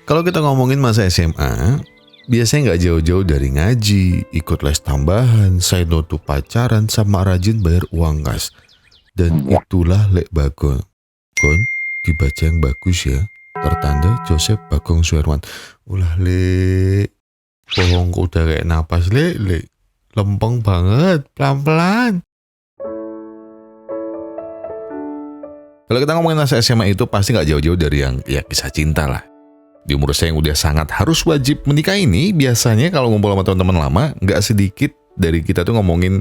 Kalau kita ngomongin masa SMA, biasanya nggak jauh-jauh dari ngaji, ikut les tambahan, say no to pacaran, sama rajin bayar uang kas. Dan itulah Lek Bagong. Kon, dibaca yang bagus ya. Tertanda Joseph Bagong Suherman. Ulah Lek, bohongku udah kayak napas Lek. Lempeng banget, pelan-pelan. Kalau kita ngomongin masa SMA itu pasti nggak jauh-jauh dari yang ya kisah cinta lah. Di umur saya yang udah sangat harus wajib menikah ini, biasanya kalau ngumpul sama teman-teman lama, nggak sedikit dari kita tuh ngomongin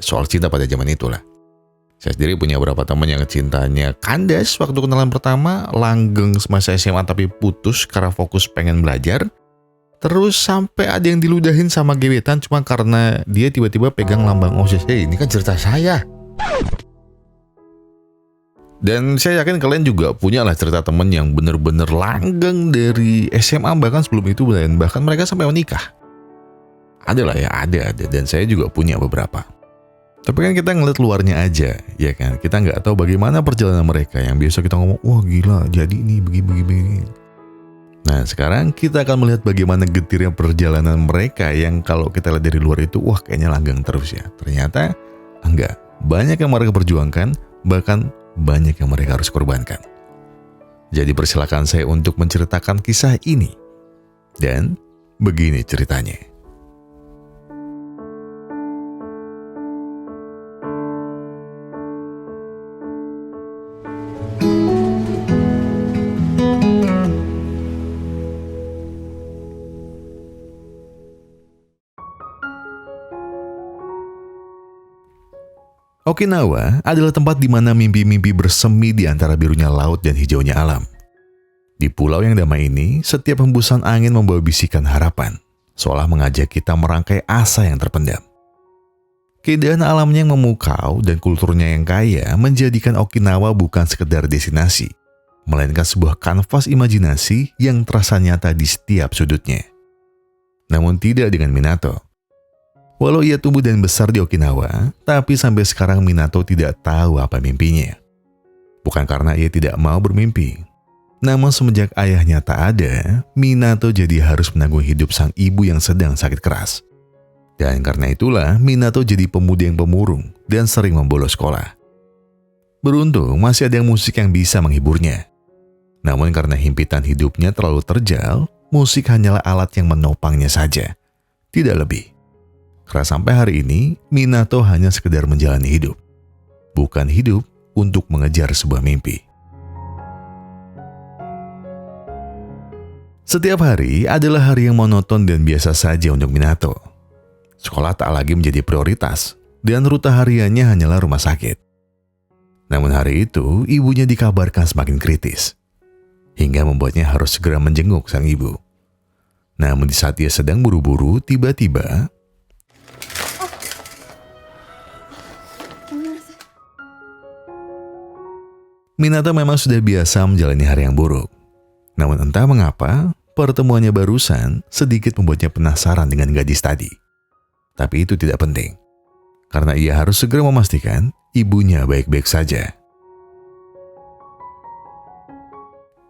soal cinta pada zaman itulah. Saya sendiri punya beberapa teman yang cintanya kandas waktu kenalan pertama, langgeng semasa SMA tapi putus karena fokus pengen belajar. Terus sampai ada yang diludahin sama gebetan cuma karena dia tiba-tiba pegang lambang OSIS. Ini kan cerita saya. Dan saya yakin kalian juga punya lah cerita temen yang bener-bener langgeng dari SMA bahkan sebelum itu, dan bahkan mereka sampai menikah. Ada lah ya, ada. Dan saya juga punya beberapa. Tapi kan kita ngeliat luarnya aja, ya kan? Kita nggak tahu bagaimana perjalanan mereka yang biasa kita ngomong, wah gila, jadi ini begini. Nah sekarang kita akan melihat bagaimana getirnya perjalanan mereka yang kalau kita lihat dari luar itu, wah kayaknya langgeng terus ya. Ternyata enggak, banyak yang mereka perjuangkan, bahkan banyak yang mereka harus korbankan. Jadi persilakan saya untuk menceritakan kisah ini. Dan begini ceritanya. Okinawa adalah tempat di mana mimpi-mimpi bersemi di antara birunya laut dan hijaunya alam. Di pulau yang damai ini, setiap hembusan angin membawa bisikan harapan, seolah mengajak kita merangkai asa yang terpendam. Keindahan alamnya yang memukau dan kulturnya yang kaya menjadikan Okinawa bukan sekedar destinasi, melainkan sebuah kanvas imajinasi yang terasa nyata di setiap sudutnya. Namun tidak dengan Minato. Walau ia tumbuh dan besar di Okinawa, tapi sampai sekarang Minato tidak tahu apa mimpinya. Bukan karena ia tidak mau bermimpi. Namun semenjak ayahnya tak ada, Minato jadi harus menanggung hidup sang ibu yang sedang sakit keras. Dan karena itulah Minato jadi pemuda yang pemurung dan sering membolos sekolah. Beruntung masih ada musik yang bisa menghiburnya. Namun karena himpitan hidupnya terlalu terjal, musik hanyalah alat yang menopangnya saja, tidak lebih. Karena sampai hari ini, Minato hanya sekedar menjalani hidup. Bukan hidup untuk mengejar sebuah mimpi. Setiap hari adalah hari yang monoton dan biasa saja untuk Minato. Sekolah tak lagi menjadi prioritas, dan rute hariannya hanyalah rumah sakit. Namun hari itu, ibunya dikabarkan semakin kritis, hingga membuatnya harus segera menjenguk sang ibu. Namun di saat dia sedang buru-buru, tiba-tiba Minato memang sudah biasa menjalani hari yang buruk. Namun entah mengapa, pertemuannya barusan sedikit membuatnya penasaran dengan gadis tadi. Tapi itu tidak penting, karena ia harus segera memastikan ibunya baik-baik saja.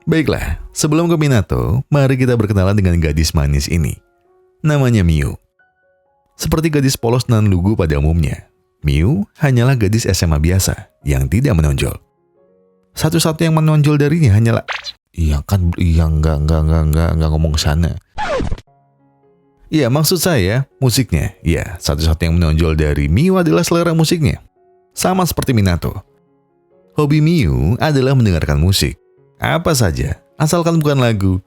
Baiklah, sebelum ke Minato, mari kita berkenalan dengan gadis manis ini. Namanya Miu. Seperti gadis polos nan lugu pada umumnya, Miu hanyalah gadis SMA biasa yang tidak menonjol. Satu-satu yang menonjol darinya hanyalah enggak ngomong sana. Iya, maksud saya musiknya. Iya, satu-satu yang menonjol dari Miu adalah selera musiknya. Sama seperti Minato. Hobi Miu adalah mendengarkan musik. Apa saja, asalkan bukan lagu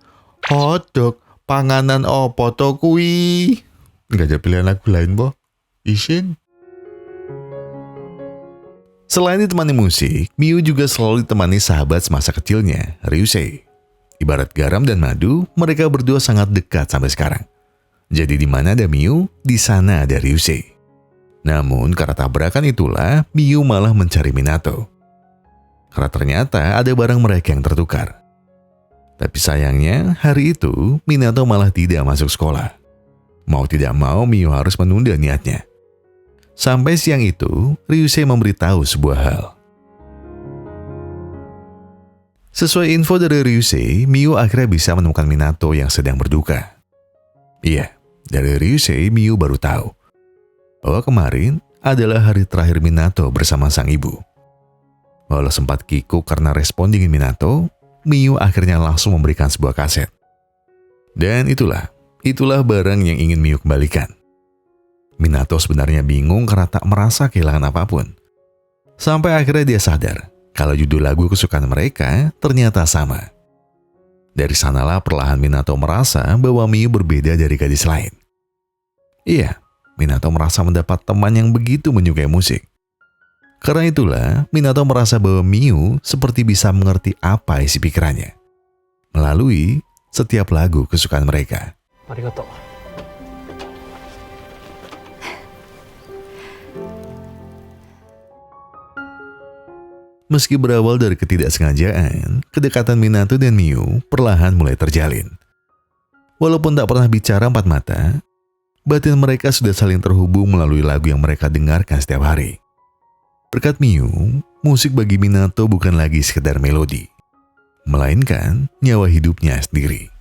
hotdog, panganan opo to kui. Enggak ada pilihan lagu lain, boh. Isin. Selain ditemani musik, Miu juga selalu ditemani sahabat semasa kecilnya, Ryusei. Ibarat garam dan madu, mereka berdua sangat dekat sampai sekarang. Jadi di mana ada Miu, di sana ada Ryusei. Namun karena tabrakan itulah, Miu malah mencari Minato. Karena ternyata ada barang mereka yang tertukar. Tapi sayangnya, hari itu Minato malah tidak masuk sekolah. Mau tidak mau, Miu harus menunda niatnya. Sampai siang itu, Ryusei memberitahu sebuah hal. Sesuai info dari Ryusei, Miu akhirnya bisa menemukan Minato yang sedang berduka. Iya, dari Ryusei, Miu baru tahu bahwa kemarin adalah hari terakhir Minato bersama sang ibu. Walau sempat kikuk karena respon dingin Minato, Miu akhirnya langsung memberikan sebuah kaset. Dan itulah barang yang ingin Miu kembalikan. Minato sebenarnya bingung karena tak merasa kehilangan apapun. Sampai akhirnya dia sadar kalau judul lagu kesukaan mereka ternyata sama. Dari sanalah perlahan Minato merasa bahwa Miu berbeda dari gadis lain. Iya, Minato merasa mendapat teman yang begitu menyukai musik. Karena itulah, Minato merasa bahwa Miu seperti bisa mengerti apa isi pikirannya melalui setiap lagu kesukaan mereka. Arigato. Meski berawal dari ketidaksengajaan, kedekatan Minato dan Miu perlahan mulai terjalin. Walaupun tak pernah bicara empat mata, batin mereka sudah saling terhubung melalui lagu yang mereka dengarkan setiap hari. Berkat Miu, musik bagi Minato bukan lagi sekedar melodi, melainkan nyawa hidupnya sendiri.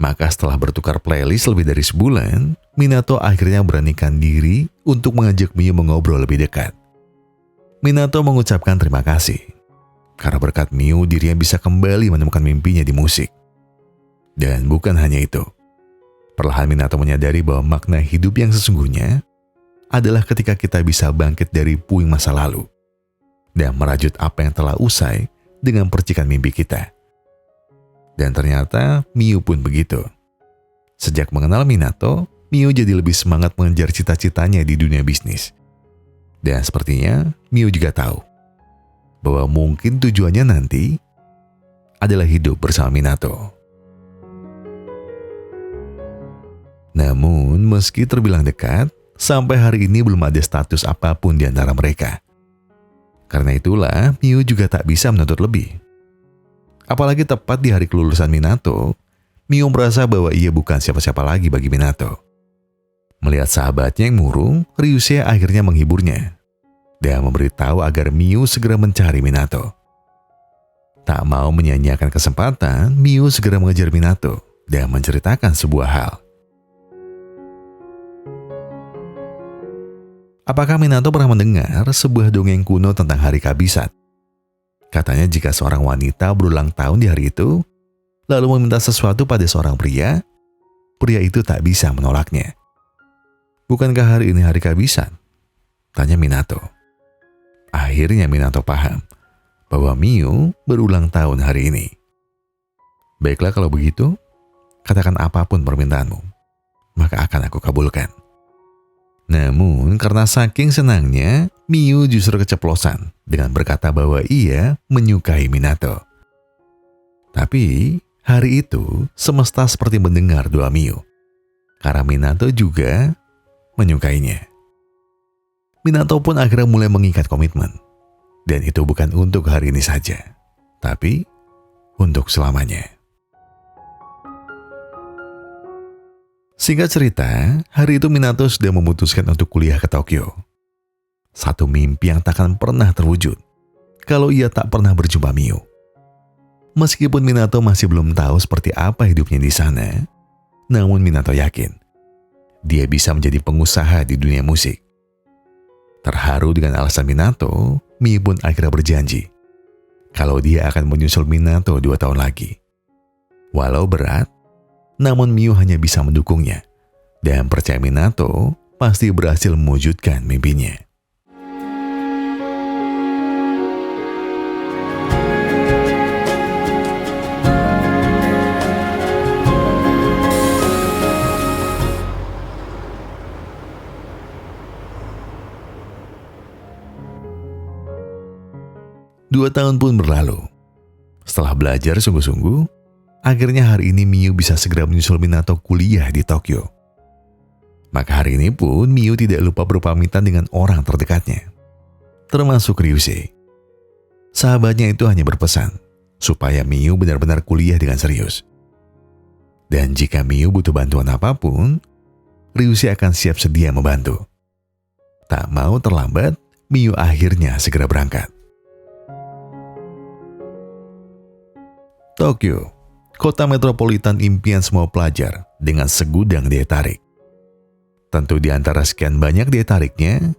Maka setelah bertukar playlist lebih dari sebulan, Minato akhirnya beranikan diri untuk mengajak Miu mengobrol lebih dekat. Minato mengucapkan terima kasih, karena berkat Miu dirinya bisa kembali menemukan mimpinya di musik. Dan bukan hanya itu. Perlahan Minato menyadari bahwa makna hidup yang sesungguhnya adalah ketika kita bisa bangkit dari puing masa lalu dan merajut apa yang telah usai dengan percikan mimpi kita. Dan ternyata Miu pun begitu. Sejak mengenal Minato, Miu jadi lebih semangat mengejar cita-citanya di dunia bisnis. Dan sepertinya Miu juga tahu bahwa mungkin tujuannya nanti adalah hidup bersama Minato. Namun meski terbilang dekat, sampai hari ini belum ada status apapun di antara mereka. Karena itulah Miu juga tak bisa menuntut lebih. Apalagi tepat di hari kelulusan Minato, Miu merasa bahwa ia bukan siapa-siapa lagi bagi Minato. Melihat sahabatnya yang murung, Ryusei akhirnya menghiburnya dan memberitahu agar Miu segera mencari Minato. Tak mau menyia-nyiakan kesempatan, Miu segera mengejar Minato dan menceritakan sebuah hal. Apakah Minato pernah mendengar sebuah dongeng kuno tentang hari kabisat? Katanya jika seorang wanita berulang tahun di hari itu, lalu meminta sesuatu pada seorang pria, pria itu tak bisa menolaknya. Bukankah hari ini hari kabisat? Tanya Minato. Akhirnya Minato paham bahwa Miu berulang tahun hari ini. Baiklah kalau begitu, katakan apapun permintaanmu, maka akan aku kabulkan. Namun karena saking senangnya, Miu justru keceplosan dengan berkata bahwa ia menyukai Minato. Tapi hari itu semesta seperti mendengar doa Miu, karena Minato juga menyukainya. Minato pun akhirnya mulai mengikat komitmen. Dan itu bukan untuk hari ini saja, tapi untuk selamanya. Singkat cerita, hari itu Minato sudah memutuskan untuk kuliah ke Tokyo. Satu mimpi yang takkan pernah terwujud kalau ia tak pernah berjumpa Miu. Meskipun Minato masih belum tahu seperti apa hidupnya di sana, namun Minato yakin dia bisa menjadi pengusaha di dunia musik. Terharu dengan alasan Minato, Miu pun akhirnya berjanji kalau dia akan menyusul Minato 2 tahun lagi. Walau berat, namun Miu hanya bisa mendukungnya dan percaya Minato pasti berhasil mewujudkan mimpinya. Dua tahun pun berlalu. Setelah belajar sungguh-sungguh, akhirnya hari ini Miu bisa segera menyusul Minato kuliah di Tokyo. Maka hari ini pun Miu tidak lupa berpamitan dengan orang terdekatnya, termasuk Ryusei. Sahabatnya itu hanya berpesan supaya Miu benar-benar kuliah dengan serius. Dan jika Miu butuh bantuan apapun, Ryushi akan siap sedia membantu. Tak mau terlambat, Miu akhirnya segera berangkat. Tokyo, kota metropolitan impian semua pelajar dengan segudang daya tarik. Tentu di antara sekian banyak daya tariknya,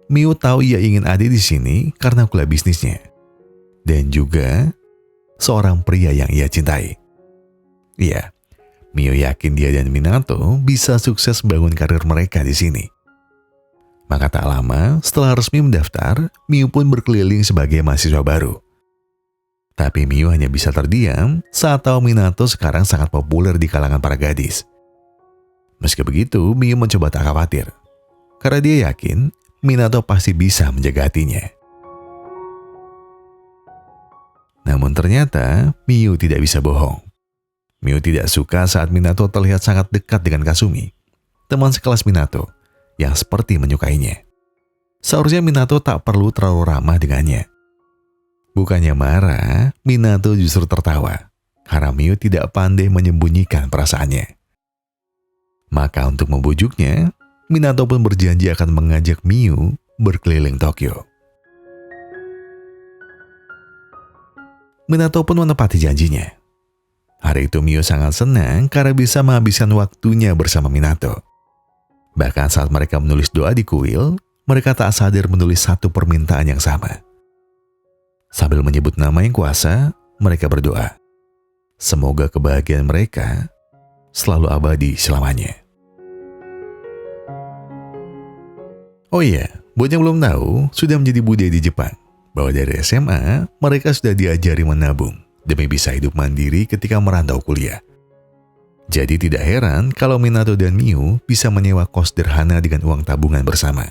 Miu tahu ia ingin ada di sini karena kuliah bisnisnya. Dan juga seorang pria yang ia cintai. Iya, Miu yakin dia dan Minato bisa sukses bangun karir mereka di sini. Maka tak lama setelah resmi mendaftar, Miu pun berkeliling sebagai mahasiswa baru. Tapi Miu hanya bisa terdiam saat tahu Minato sekarang sangat populer di kalangan para gadis. Meski begitu, Miu mencoba tak khawatir. Karena dia yakin Minato pasti bisa menjaga hatinya. Namun ternyata Miu tidak bisa bohong. Miu tidak suka saat Minato terlihat sangat dekat dengan Kasumi, teman sekelas Minato yang seperti menyukainya. Seharusnya Minato tak perlu terlalu ramah dengannya. Bukannya marah, Minato justru tertawa karena Miu tidak pandai menyembunyikan perasaannya. Maka untuk membujuknya, Minato pun berjanji akan mengajak Miu berkeliling Tokyo. Minato pun menepati janjinya. Hari itu Miu sangat senang karena bisa menghabiskan waktunya bersama Minato. Bahkan saat mereka menulis doa di kuil, mereka tak sadar menulis satu permintaan yang sama. Sambil menyebut nama yang kuasa, mereka berdoa. Semoga kebahagiaan mereka selalu abadi selamanya. Oh iya, buat yang belum tahu, sudah menjadi budaya di Jepang bahwa dari SMA, mereka sudah diajari menabung demi bisa hidup mandiri ketika merantau kuliah. Jadi tidak heran kalau Minato dan Miu bisa menyewa kos sederhana dengan uang tabungan bersama.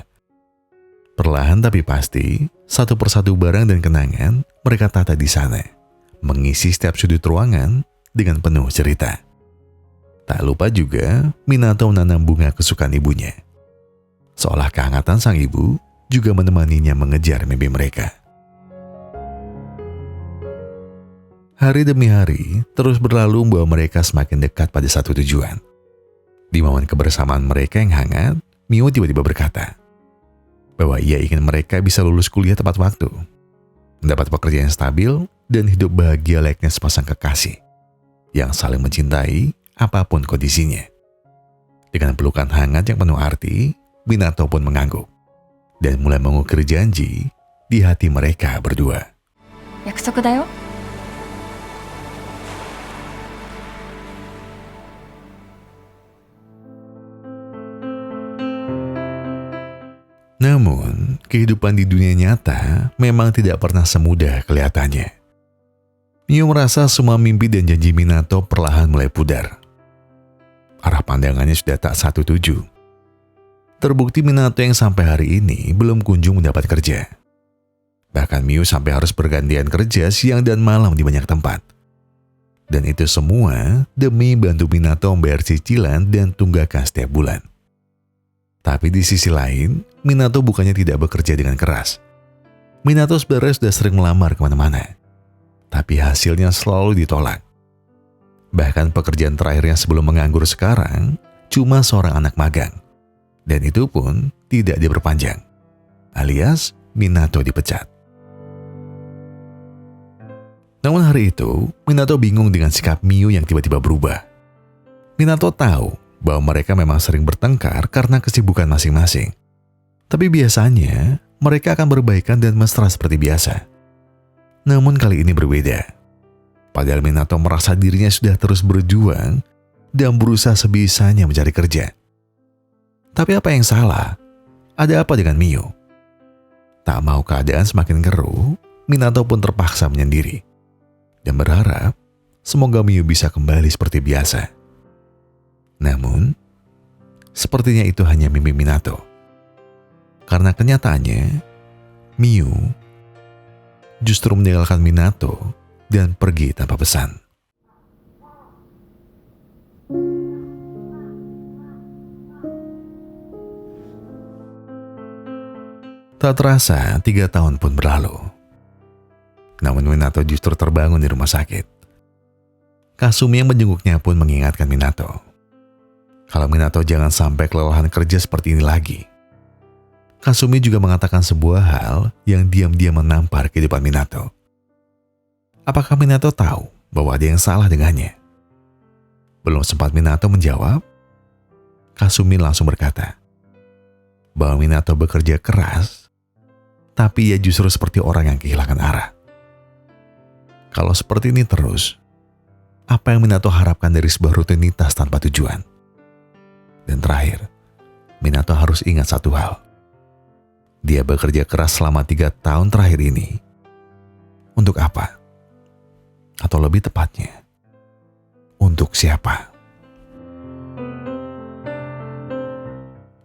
Perlahan tapi pasti, satu persatu barang dan kenangan mereka tata di sana, mengisi setiap sudut ruangan dengan penuh cerita. Tak lupa juga, Minato menanam bunga kesukaan ibunya. Seolah kehangatan sang ibu juga menemaninya mengejar mimpi mereka. Hari demi hari terus berlalu membawa mereka semakin dekat pada satu tujuan. Di momen kebersamaan mereka yang hangat, Miu tiba-tiba berkata bahwa ia ingin mereka bisa lulus kuliah tepat waktu, mendapat pekerjaan yang stabil, dan hidup bahagia layaknya sepasang kekasih yang saling mencintai apapun kondisinya. Dengan pelukan hangat yang penuh arti, Minato pun mengangguk dan mulai mengukir janji di hati mereka berdua. Yaksoku da yo. Namun, kehidupan di dunia nyata memang tidak pernah semudah kelihatannya. Miu merasa semua mimpi dan janji Minato perlahan mulai pudar. Arah pandangannya sudah tak satu tuju. Terbukti Minato yang sampai hari ini belum kunjung mendapat kerja. Bahkan Miu sampai harus bergantian kerja siang dan malam di banyak tempat. Dan itu semua demi bantu Minato membayar cicilan dan tunggakan setiap bulan. Tapi di sisi lain, Minato bukannya tidak bekerja dengan keras. Minato sebenarnya sudah sering melamar kemana-mana. Tapi hasilnya selalu ditolak. Bahkan pekerjaan terakhirnya sebelum menganggur sekarang, cuma seorang anak magang. Dan itu pun tidak diperpanjang. Alias, Minato dipecat. Namun hari itu, Minato bingung dengan sikap Miu yang tiba-tiba berubah. Minato tahu bahwa mereka memang sering bertengkar karena kesibukan masing-masing. Tapi biasanya, mereka akan berbaikan dan mesra seperti biasa. Namun kali ini berbeda. Padahal Minato merasa dirinya sudah terus berjuang dan berusaha sebisanya mencari kerja. Tapi apa yang salah? Ada apa dengan Miu? Tak mau keadaan semakin keruh, Minato pun terpaksa menyendiri. Dan berharap, semoga Miu bisa kembali seperti biasa. Namun, sepertinya itu hanya mimpi Minato. Karena kenyataannya, Miu justru meninggalkan Minato dan pergi tanpa pesan. Tak terasa 3 tahun pun berlalu. Namun Minato justru terbangun di rumah sakit. Kasumi yang menjenguknya pun mengingatkan Minato kalau Minato jangan sampai kelelahan kerja seperti ini lagi. Kasumi juga mengatakan sebuah hal yang diam-diam menampar kehidupan Minato. Apakah Minato tahu bahwa ada yang salah dengannya? Belum sempat Minato menjawab, Kasumi langsung berkata bahwa Minato bekerja keras, tapi ia justru seperti orang yang kehilangan arah. Kalau seperti ini terus, apa yang Minato harapkan dari sebuah rutinitas tanpa tujuan? Dan terakhir, Minato harus ingat satu hal. Dia bekerja keras selama 3 tahun terakhir ini. Untuk apa? Atau lebih tepatnya, untuk siapa?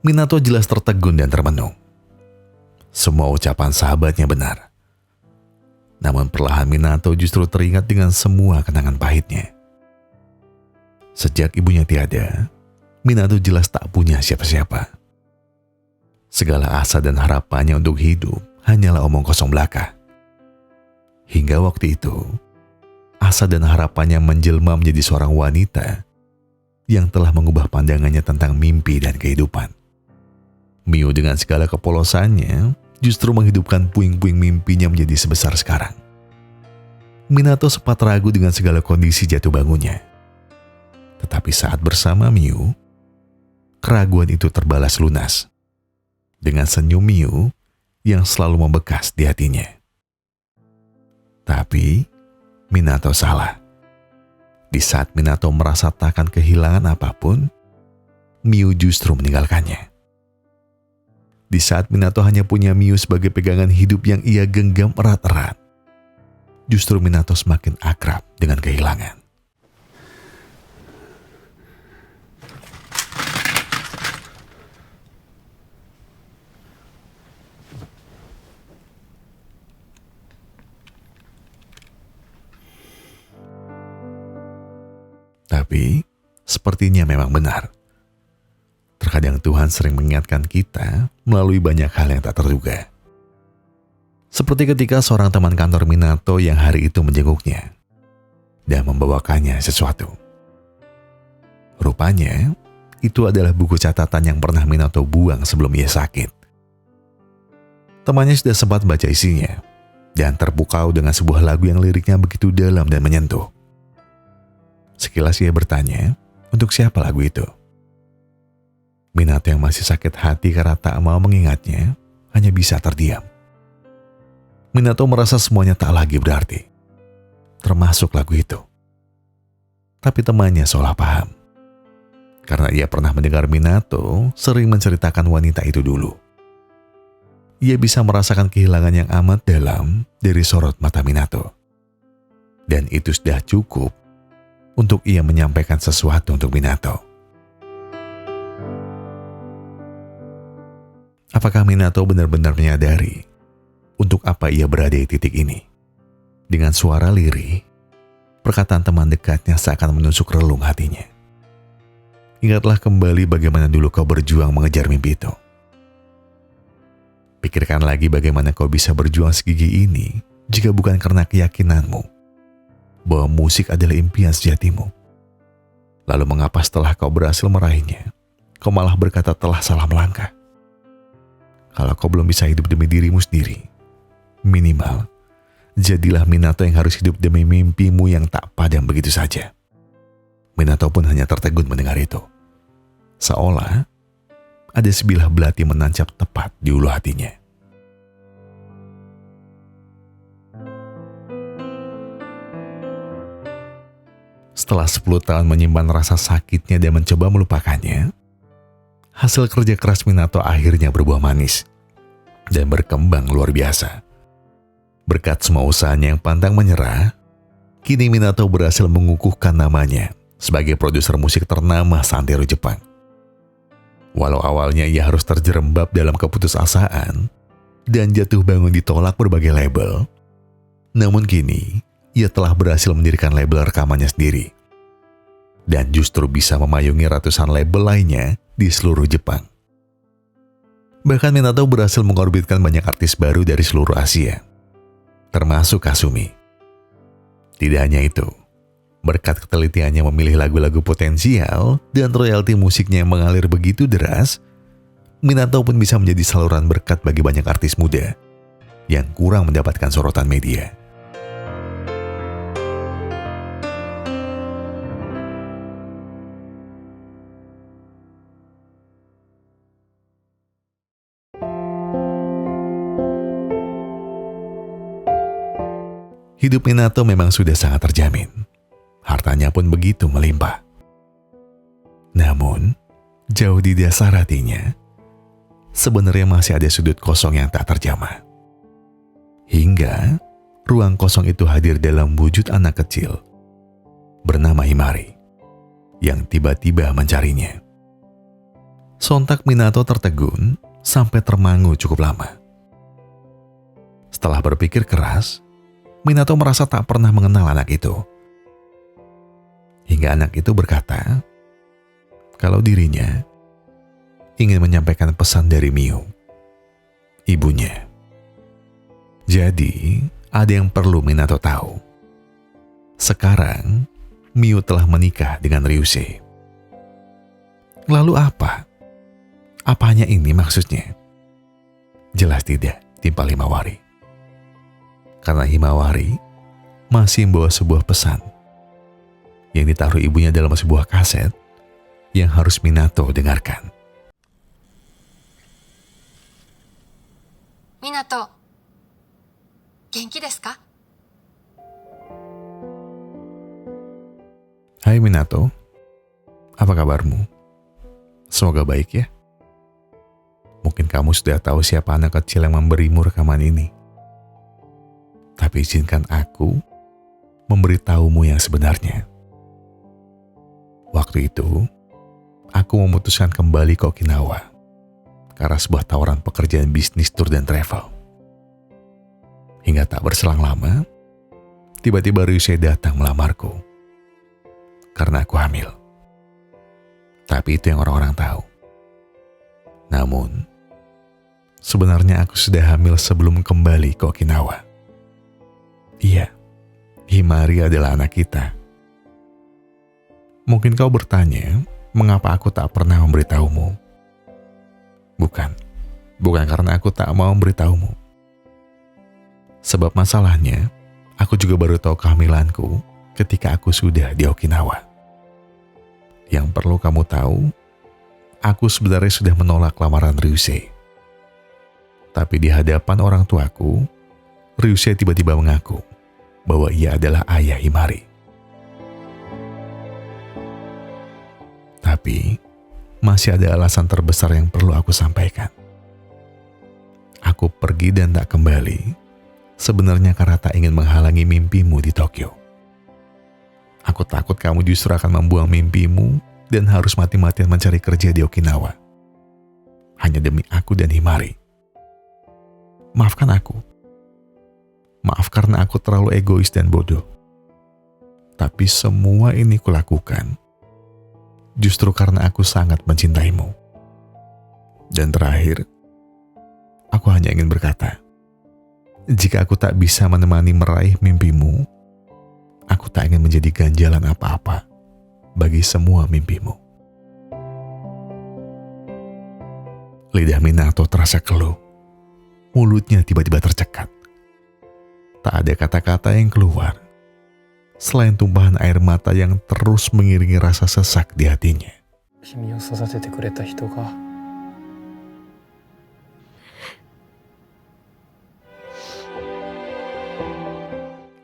Minato jelas tertegun dan termenung. Semua ucapan sahabatnya benar. Namun perlahan Minato justru teringat dengan semua kenangan pahitnya. Sejak ibunya tiada, Minato jelas tak punya siapa-siapa. Segala asa dan harapannya untuk hidup hanyalah omong kosong belaka. Hingga waktu itu, asa dan harapannya menjelma menjadi seorang wanita yang telah mengubah pandangannya tentang mimpi dan kehidupan. Miu dengan segala kepolosannya justru menghidupkan puing-puing mimpinya menjadi sebesar sekarang. Minato sempat ragu dengan segala kondisi jatuh bangunnya. Tetapi saat bersama Miu, keraguan itu terbalas lunas dengan senyum Miu yang selalu membekas di hatinya. Tapi Minato salah. Di saat Minato merasa takkan kehilangan apapun, Miu justru meninggalkannya. Di saat Minato hanya punya Miu sebagai pegangan hidup yang ia genggam erat-erat, justru Minato semakin akrab dengan kehilangan. Tapi, sepertinya memang benar. Terkadang Tuhan sering mengingatkan kita melalui banyak hal yang tak terduga. Seperti ketika seorang teman kantor Minato yang hari itu menjenguknya dan membawakannya sesuatu. Rupanya, itu adalah buku catatan yang pernah Minato buang sebelum ia sakit. Temannya sudah sempat baca isinya dan terpukau dengan sebuah lagu yang liriknya begitu dalam dan menyentuh. Sekilas ia bertanya, untuk siapa lagu itu? Minato yang masih sakit hati karena tak mau mengingatnya, hanya bisa terdiam. Minato merasa semuanya tak lagi berarti, termasuk lagu itu. Tapi temannya seolah paham, karena ia pernah mendengar Minato sering menceritakan wanita itu dulu. Ia bisa merasakan kehilangan yang amat dalam dari sorot mata Minato. Dan itu sudah cukup untuk ia menyampaikan sesuatu untuk Minato. Apakah Minato benar-benar menyadari untuk apa ia berada di titik ini? Dengan suara lirih, perkataan teman dekatnya seakan menusuk relung hatinya. Ingatlah kembali bagaimana dulu kau berjuang mengejar mimpi itu. Pikirkan lagi bagaimana kau bisa berjuang segigi ini jika bukan karena keyakinanmu bahwa musik adalah impian sejatimu. Lalu mengapa setelah kau berhasil meraihnya, kau malah berkata telah salah melangkah? Kalau kau belum bisa hidup demi dirimu sendiri, minimal jadilah Minato yang harus hidup demi mimpimu yang tak padam begitu saja. Minato pun hanya tertegun mendengar itu. Seolah ada sebilah belati menancap tepat di ulu hatinya. Setelah 10 tahun menyimpan rasa sakitnya dan mencoba melupakannya, hasil kerja keras Minato akhirnya berbuah manis dan berkembang luar biasa. Berkat semua usahanya yang pantang menyerah, kini Minato berhasil mengukuhkan namanya sebagai produser musik ternama santero Jepang. Walau awalnya ia harus terjerembab dalam keputusasaan dan jatuh bangun ditolak berbagai label, namun kini ia telah berhasil mendirikan label rekamannya sendiri dan justru bisa memayungi ratusan label lainnya di seluruh Jepang. Bahkan Minato berhasil mengorbitkan banyak artis baru dari seluruh Asia. termasuk Kasumi. Tidak hanya itu, berkat ketelitiannya memilih lagu-lagu potensial dan royalti musiknya yang mengalir begitu deras, Minato pun bisa menjadi saluran berkat bagi banyak artis muda yang kurang mendapatkan sorotan media. Hidup Minato memang sudah sangat terjamin. Hartanya pun begitu melimpah. Namun, jauh di dasar hatinya, sebenarnya masih ada sudut kosong yang tak terjamah. Hingga, ruang kosong itu hadir dalam wujud anak kecil bernama Himari yang tiba-tiba mencarinya. Sontak Minato tertegun sampai termangu cukup lama. Setelah berpikir keras, Minato merasa tak pernah mengenal anak itu. Hingga anak itu berkata kalau dirinya ingin menyampaikan pesan dari Miu, ibunya. Jadi, ada yang perlu Minato tahu. Sekarang, Miu telah menikah dengan Ryusei. Lalu apa? Apanya ini maksudnya? Jelas tidak, timpal Himawari. Karena Himawari masih membawa sebuah pesan yang ditaruh ibunya dalam sebuah kaset yang harus Minato dengarkan. Minato, genki desu ka? Hai Minato, apa kabarmu? Semoga baik ya. Mungkin kamu sudah tahu siapa anak kecil yang memberimu rekaman ini. Tapi izinkan aku memberitahumu yang sebenarnya. Waktu itu, aku memutuskan kembali ke Okinawa karena sebuah tawaran pekerjaan bisnis tour dan travel. Hingga tak berselang lama, tiba-tiba Ryusei datang melamarku karena aku hamil. Tapi itu yang orang-orang tahu. Namun, sebenarnya aku sudah hamil sebelum kembali ke Okinawa. Iya, Himari adalah anak kita. Mungkin kau bertanya, mengapa aku tak pernah memberitahumu? Bukan karena aku tak mau memberitahumu. Sebab masalahnya, aku juga baru tahu kehamilanku ketika aku sudah di Okinawa. Yang perlu kamu tahu, aku sebenarnya sudah menolak lamaran Ryusei. Tapi di hadapan orang tuaku, Ryusei tiba-tiba mengaku bahwa ia adalah ayah Himari. Tapi, masih ada alasan terbesar yang perlu aku sampaikan. Aku pergi dan tak kembali, sebenarnya karena tak ingin menghalangi mimpimu di Tokyo. Aku takut kamu justru akan membuang mimpimu dan harus mati-matian mencari kerja di Okinawa. Hanya demi aku dan Himari. Maafkan aku. Maaf karena aku terlalu egois dan bodoh. Tapi semua ini kulakukan justru karena aku sangat mencintaimu. Dan terakhir, aku hanya ingin berkata, jika aku tak bisa menemani meraih mimpimu, aku tak ingin menjadi ganjalan apa-apa bagi semua mimpimu. Lidah Minato terasa keluh. Mulutnya tiba-tiba tercekat. Tak ada kata-kata yang keluar selain tumpahan air mata yang terus mengiringi rasa sesak di hatinya.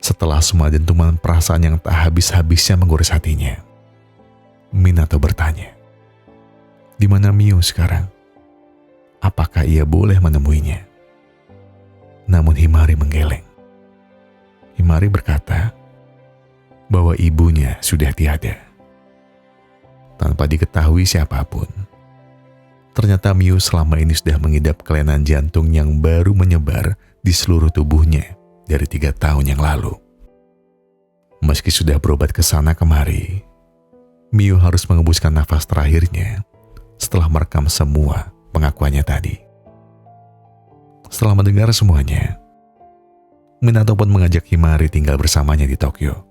Setelah semua dentuman perasaan yang tak habis-habisnya menggores hatinya, Minato bertanya, "Di mana Miu sekarang? Apakah ia boleh menemuinya?" Namun Himari menggeleng. Himari berkata bahwa ibunya sudah tiada. Tanpa diketahui siapapun, ternyata Miu selama ini sudah mengidap kelainan jantung yang baru menyebar di seluruh tubuhnya dari 3 tahun yang lalu. Meski sudah berobat ke sana kemari, Miu harus mengembuskan nafas terakhirnya setelah merekam semua pengakuannya tadi. Setelah mendengar semuanya, Minato pun mengajak Himari tinggal bersamanya di Tokyo.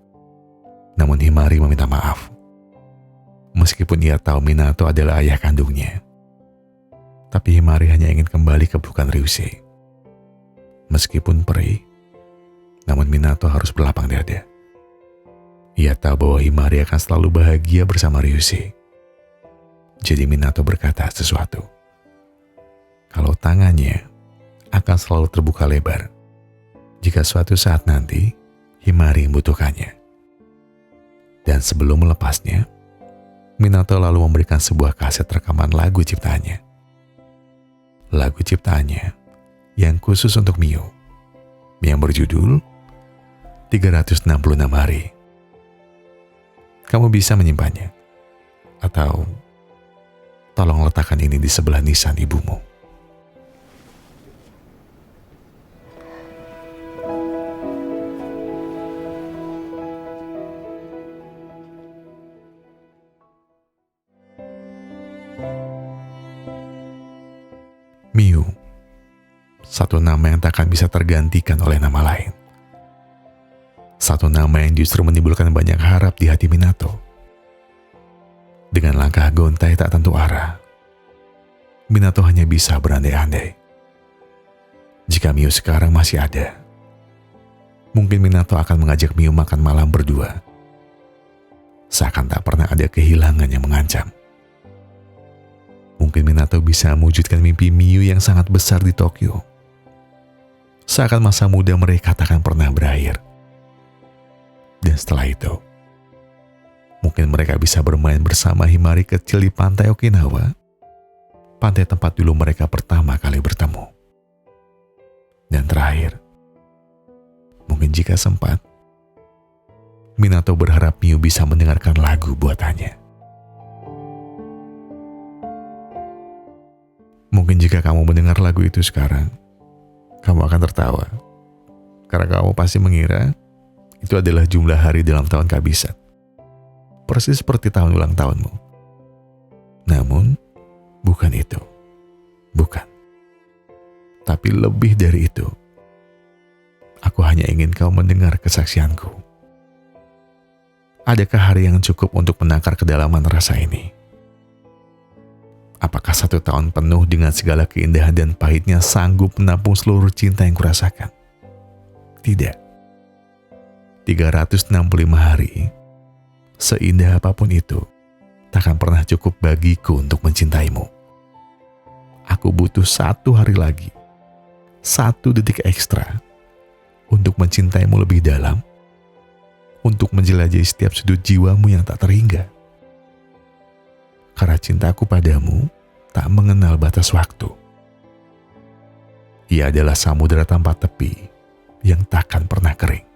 Namun Himari meminta maaf. Meskipun ia tahu Minato adalah ayah kandungnya. Tapi Himari hanya ingin kembali ke pelukan Ryusei. Meskipun perih, namun Minato harus berlapang dada. Ia tahu bahwa Himari akan selalu bahagia bersama Ryusei. Jadi Minato berkata sesuatu. Kalau tangannya akan selalu terbuka lebar jika suatu saat nanti Himari membutuhkannya. Dan sebelum melepasnya, Minato lalu memberikan sebuah kaset rekaman lagu ciptaannya. Lagu ciptaannya yang khusus untuk Miu, yang berjudul 366 Hari. Kamu bisa menyimpannya, atau tolong letakkan ini di sebelah nisan ibumu. Miu, satu nama yang tak akan bisa tergantikan oleh nama lain. Satu nama yang justru menimbulkan banyak harap di hati Minato. Dengan langkah gontai tak tentu arah, Minato hanya bisa berandai-andai. Jika Miu sekarang masih ada, mungkin Minato akan mengajak Miu makan malam berdua. Seakan tak pernah ada kehilangan yang mengancam. Mungkin Minato bisa mewujudkan mimpi Miu yang sangat besar di Tokyo. Seakan masa muda mereka tak akan pernah berakhir. Dan setelah itu, mungkin mereka bisa bermain bersama Himari kecil di pantai Okinawa, pantai tempat dulu mereka pertama kali bertemu. Dan terakhir, mungkin jika sempat, Minato berharap Miu bisa mendengarkan lagu buatannya. Mungkin jika kamu mendengar lagu itu sekarang, kamu akan tertawa. Karena kamu pasti mengira itu adalah jumlah hari dalam tahun kabisat. Persis seperti tahun ulang tahunmu. Namun, bukan itu. Bukan. Tapi lebih dari itu. Aku hanya ingin kau mendengar kesaksianku. Adakah hari yang cukup untuk menakar kedalaman rasa ini? Apakah 1 tahun penuh dengan segala keindahan dan pahitnya sanggup menampung seluruh cinta yang kurasakan? Tidak. 365 hari, seindah apapun itu, takkan pernah cukup bagiku untuk mencintaimu. Aku butuh 1 hari lagi, 1 detik ekstra, untuk mencintaimu lebih dalam, untuk menjelajahi setiap sudut jiwamu yang tak terhingga. Karena cintaku padamu tak mengenal batas waktu. Ia adalah samudera tanpa tepi yang takkan pernah kering.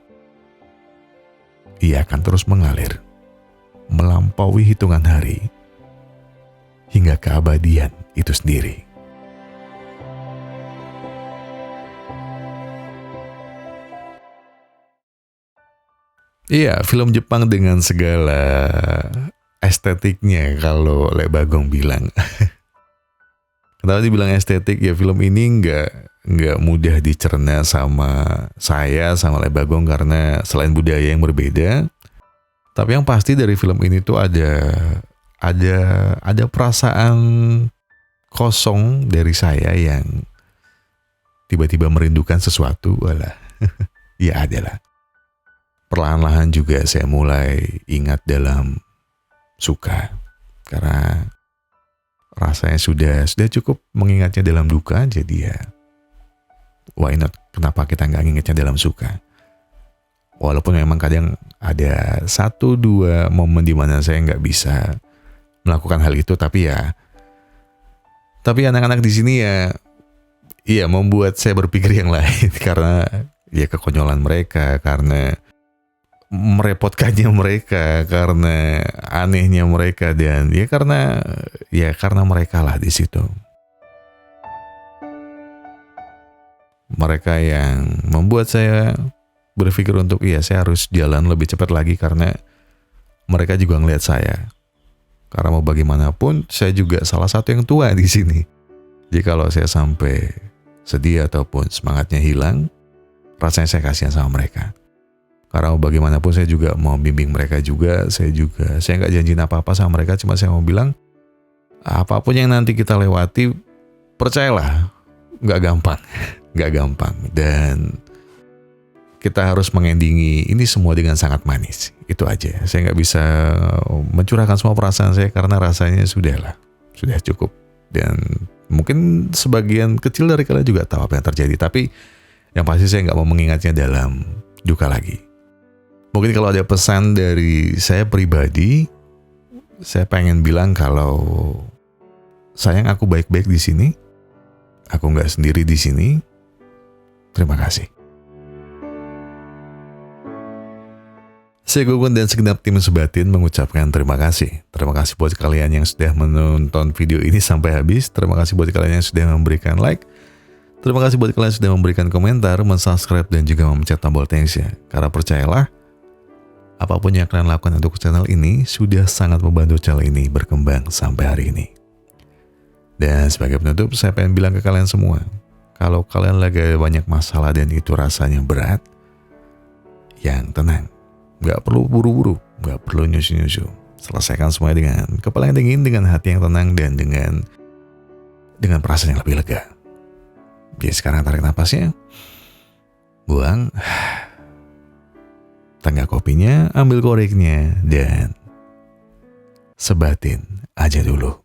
Ia akan terus mengalir, melampaui hitungan hari, hingga keabadian itu sendiri. Iya, film Jepang dengan segala estetiknya kalau Lek Bagong bilang. Kenapa dibilang estetik? Ya film ini nggak mudah dicerna sama saya sama Lek Bagong karena selain budaya yang berbeda. Tapi yang pasti dari film ini tuh ada perasaan kosong dari saya yang tiba-tiba merindukan sesuatu. Walah, ya adalah. Perlahan-lahan juga saya mulai ingat dalam suka, karena rasanya sudah cukup mengingatnya dalam duka, jadi ya why not, kenapa kita nggak ingatnya dalam suka. Walaupun memang kadang ada 1-2 momen di mana saya nggak bisa melakukan hal itu, tapi anak-anak di sini ya membuat saya berpikir yang lain karena ya kekonyolan mereka, karena merepotkannya mereka, karena anehnya mereka, dan karena mereka lah di situ. Mereka yang membuat saya berpikir untuk saya harus jalan lebih cepat lagi karena mereka juga ngelihat saya. Karena mau bagaimanapun saya juga salah satu yang tua di sini. Jadi kalau saya sampai sedih ataupun semangatnya hilang, rasanya saya kasihan sama mereka. Karena bagaimanapun saya juga mau bimbing mereka juga, saya nggak janjiin apa-apa sama mereka, cuma saya mau bilang apapun yang nanti kita lewati, percayalah, nggak gampang, nggak gampang, dan kita harus mengendingi ini semua dengan sangat manis. Itu aja. Saya nggak bisa mencurahkan semua perasaan saya karena rasanya sudah cukup. Dan mungkin sebagian kecil dari kalian juga tahu apa yang terjadi, tapi yang pasti saya nggak mau mengingatnya dalam duka lagi. Mungkin kalau ada pesan dari saya pribadi, saya pengen bilang kalau sayang, aku baik-baik di sini, aku nggak sendiri di sini. Terima kasih. Saya Gugun dan segenap tim Sebatin mengucapkan terima kasih. Terima kasih buat kalian yang sudah menonton video ini sampai habis. Terima kasih buat kalian yang sudah memberikan like. Terima kasih buat kalian yang sudah memberikan komentar, mensubscribe, dan juga memencet tombol thanks-nya. Karena percayalah, apapun yang kalian lakukan untuk channel ini sudah sangat membantu channel ini berkembang sampai hari ini. Dan sebagai penutup, saya pengen bilang ke kalian semua, kalau kalian lagi ada banyak masalah dan itu rasanya berat, yang tenang. Gak perlu buru-buru, gak perlu nyusu-nyusu. Selesaikan semuanya dengan kepala yang dingin, dengan hati yang tenang, dan dengan perasaan yang lebih lega. Jadi sekarang tarik napasnya, buang, tenggak kopinya, ambil koreknya, dan sebatin aja dulu.